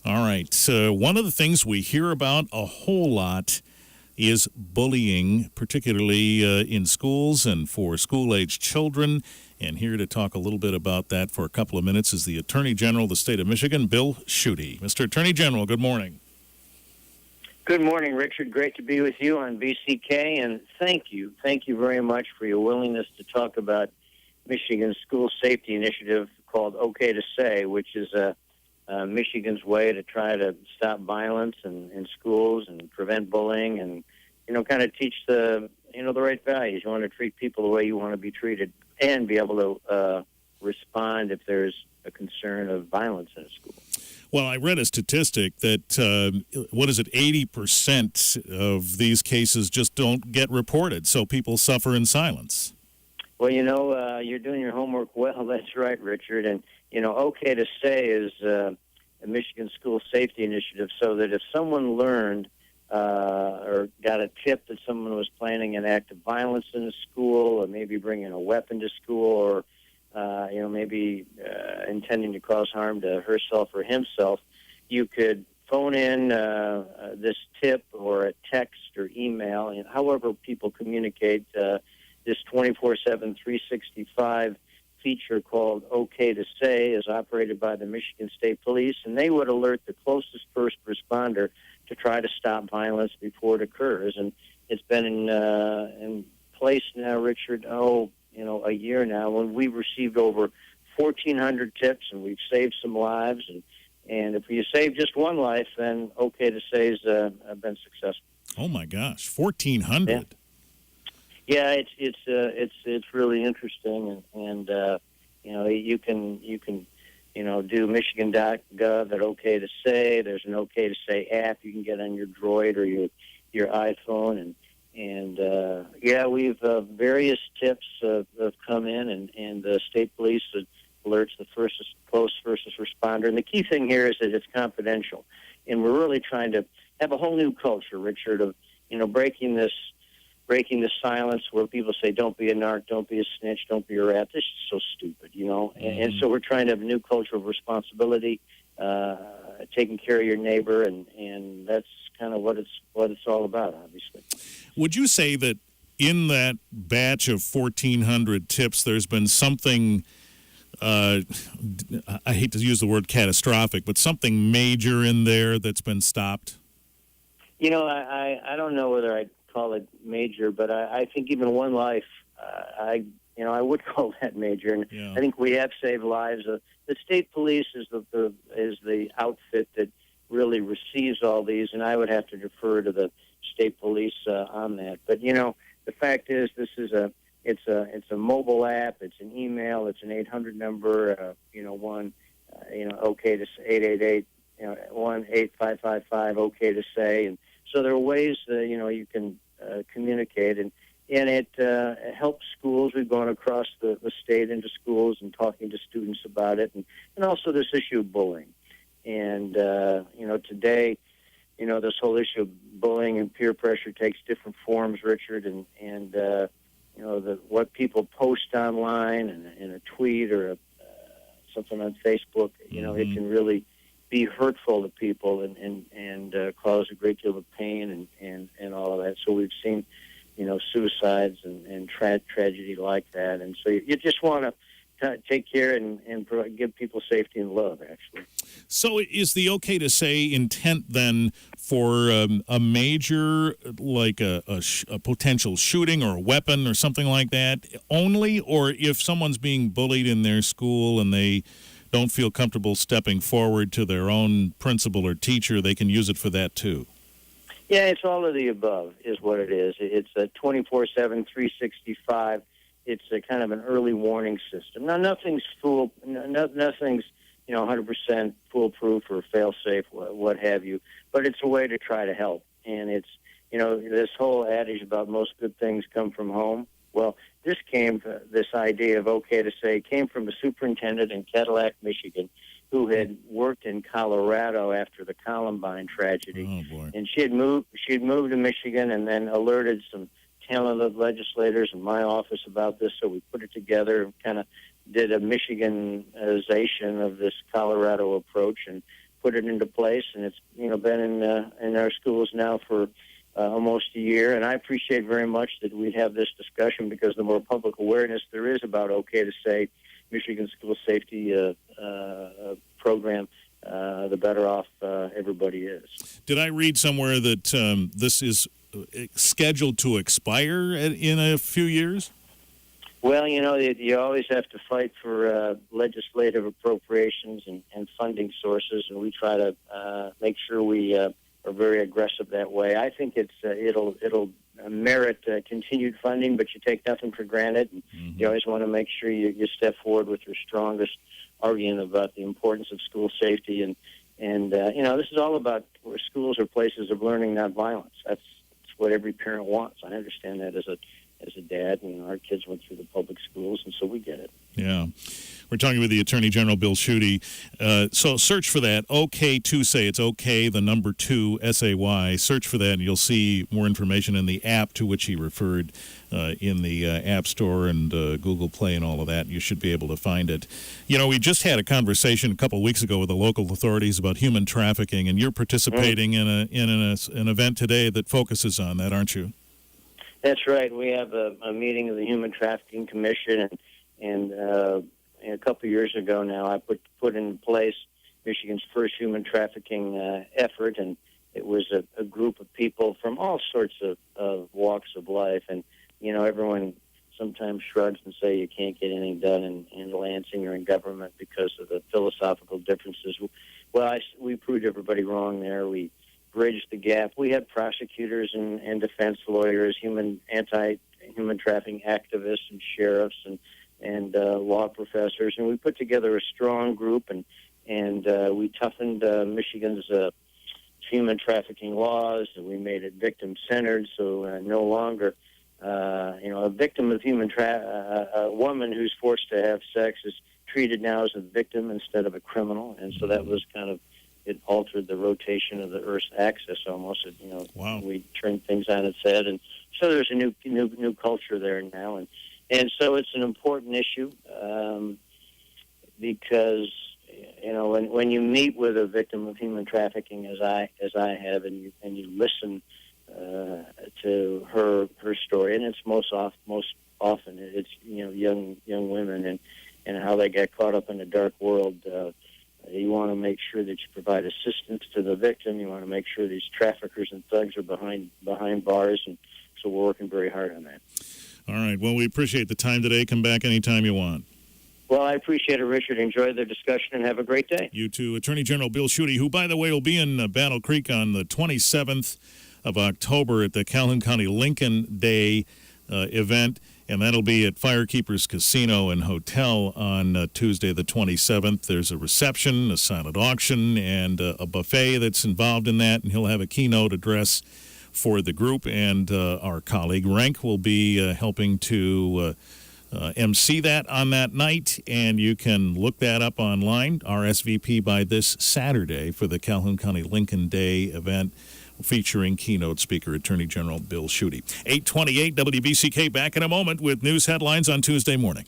All right. So one of the things we hear about a whole lot is bullying, particularly in schools and for school-age children. And here to talk a little bit about that for a couple of minutes is the Attorney General of the state of Michigan, Boll Schuette. Mr. Attorney General, good morning. Good morning, Richard. Great to be with you on BCK, and thank you. Thank you very much for your willingness to talk about Michigan's school safety initiative called Okay2Say, which is Michigan's way to try to stop violence in schools and prevent bullying and, kind of teach the right values. You want to treat people the way you want to be treated and be able to respond if there's a concern of violence in a school. Well, I read a statistic that, 80% of these cases just don't get reported, so people suffer in silence. Well, you're doing your homework well. That's right, Richard. And, Okay2Say is a Michigan school safety initiative so that if someone learned or got a tip that someone was planning an act of violence in a school or maybe bringing a weapon to school or maybe intending to cause harm to herself or himself, you could phone in this tip or a text or email, and however people communicate, this 24/7, 365 feature called Okay2Say is operated by the Michigan State Police, and they would alert the closest first responder to try to stop violence before it occurs. And it's been in place now, Richard, a year now, when we've received over 1,400 tips, and we've saved some lives. And if you save just one life, then Okay2Say's been successful. Oh my gosh, 1,400! Yeah, it's really interesting, and you can do Michigan.gov at Okay2Say. There's an Okay2Say app you can get on your Droid or your iPhone, and we've various tips have come in, and the state police alerts the close first responder. And the key thing here is that it's confidential, and we're really trying to have a whole new culture, Richard, of breaking the silence where people say, "Don't be a narc, don't be a snitch, don't be a rat." This is so stupid, And so we're trying to have a new culture of responsibility, taking care of your neighbor, and that's kind of what it's all about, obviously. Would you say that in that batch of 1,400 tips, there's been something, I hate to use the word catastrophic, but something major in there that's been stopped? I don't know whether I'd call it major, but I think even one life, I would call that major. And yeah. I think we have saved lives. The state police is the outfit that really receives all these, and I would have to defer to the state police on that. But the fact is, this is it's a mobile app, it's an email, it's an 800 number, Okay2Say 888 Okay2Say, and so there are ways that you can communicate, and it helps schools. We've gone across the state into schools and talking to students about it, and also this issue of bullying. And today, this whole issue of bullying and peer pressure takes different forms, Richard, and what people post online and in a tweet or something on Facebook, it can really be hurtful to people and cause a great deal of pain and all of that. So we've seen, suicides and tragedy like that. And so you just want to take care and give people safety and love, actually. So is the Okay2Say intent then for a major, like a potential shooting or a weapon or something like that only, or if someone's being bullied in their school and they don't feel comfortable stepping forward to their own principal or teacher, they can use it for that too? Yeah, it's all of the above is what it is. It's a 24/7, 365. It's a kind of an early warning system. Now, nothing's 100% foolproof or fail-safe, what have you, but it's a way to try to help. And it's, this whole adage about most good things come from home. Well, this idea of Okay2Say came from a superintendent in Cadillac, Michigan, who had worked in Colorado after the Columbine tragedy. Oh, boy. And she had moved to Michigan and then alerted some talented legislators in my office about this, so we put it together and kind of did a Michiganization of this Colorado approach and put it into place, and it's been in our schools now for almost a year. And I appreciate very much that we have this discussion, because the more public awareness there is about Okay2Say, Michigan School Safety Program, the better off everybody is. Did I read somewhere that this is scheduled to expire in a few years? Well, you always have to fight for legislative appropriations and funding sources, and we try to make sure we are very aggressive that way. I think it'll merit continued funding, but you take nothing for granted. And you always want to make sure you step forward with your strongest argument about the importance of school safety. And this is all about where schools are places of learning, not violence. That's what every parent wants. I understand that as a dad. Our kids went through the public schools, and so we get it. Yeah. We're talking with the Attorney General Boll Schuette. So search for that, Okay2Say. It's okay, the number 2, S-A-Y. Search for that, and you'll see more information in the app to which he referred in the App Store and Google Play and all of that. You should be able to find it. We just had a conversation a couple of weeks ago with the local authorities about human trafficking, and you're participating in an event today that focuses on that, aren't you? That's right. We have a meeting of the Human Trafficking Commission, and a couple of years ago now, I put in place Michigan's first human trafficking effort, and it was a group of people from all sorts of walks of life. And everyone sometimes shrugs and say you can't get anything done in Lansing or in government because of the philosophical differences. Well, we proved everybody wrong there. We bridged the gap. We had prosecutors and defense lawyers, anti-human trafficking activists and sheriffs and law professors, and we put together a strong group, and we toughened Michigan's human trafficking laws, and we made it victim-centered, so no longer a victim of a woman who's forced to have sex is treated now as a victim instead of a criminal, and so that was it altered the rotation of the Earth's axis almost. Wow. We turned things on its head, and so there's a new culture there now, and so it's an important issue because when you meet with a victim of human trafficking, as I have, and you listen to her story, and it's most often it's young women and how they get caught up in a dark world. You want to make sure that you provide assistance to the victim. You want to make sure these traffickers and thugs are behind bars, and so we're working very hard on that. All right. Well, we appreciate the time today. Come back anytime you want. Well, I appreciate it, Richard. Enjoy the discussion and have a great day. You too. Attorney General Boll Schuette, who, by the way, will be in Battle Creek on the 27th of October at the Calhoun County Lincoln Day event. And that'll be at Firekeepers Casino and Hotel on Tuesday the 27th. There's a reception, a silent auction, and a buffet that's involved in that. And he'll have a keynote address for the group. And our colleague Rank will be helping to MC that on that night. And you can look that up online, RSVP by this Saturday for the Calhoun County Lincoln Day event, featuring keynote speaker Attorney General Boll Schuette. 828 WBCK, back in a moment with news headlines on Tuesday morning.